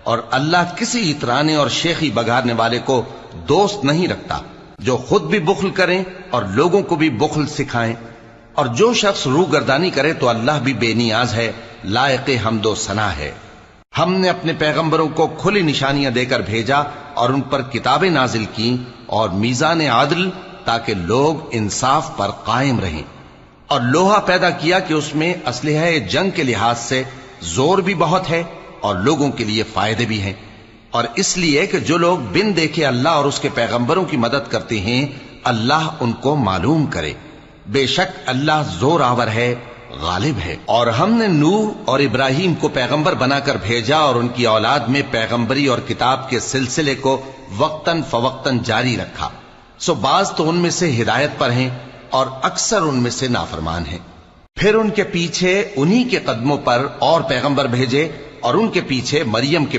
اور اللہ کسی اترانے اور شیخی بگارنے والے کو دوست نہیں رکھتا جو خود بھی بخل کریں اور لوگوں کو بھی بخل سکھائیں. اور جو شخص روگردانی کرے تو اللہ بھی بے نیاز ہے، لائق حمد و ثنا ہے. ہم نے اپنے پیغمبروں کو کھلی نشانیاں دے کر بھیجا اور ان پر کتابیں نازل کی اور میزان عدل، تاکہ لوگ انصاف پر قائم رہیں. اور لوہا پیدا کیا کہ اس میں اسلحہ جنگ کے لحاظ سے زور بھی بہت ہے اور لوگوں کے لیے فائدے بھی ہیں، اور اس لیے کہ جو لوگ بن دیکھے اللہ اور اس کے پیغمبروں کی مدد کرتے ہیں اللہ ان کو معلوم کرے. بے شک اللہ زور آور ہے، غالب ہے. اور ہم نے نوح اور ابراہیم کو پیغمبر بنا کر بھیجا اور ان کی اولاد میں پیغمبری اور کتاب کے سلسلے کو وقتاً فوقتاً جاری رکھا. سو بعض تو ان میں سے ہدایت پر ہیں اور اکثر ان میں سے نافرمان ہیں. پھر ان کے پیچھے انہی کے قدموں پر اور پیغمبر بھیجے اور ان کے پیچھے مریم کے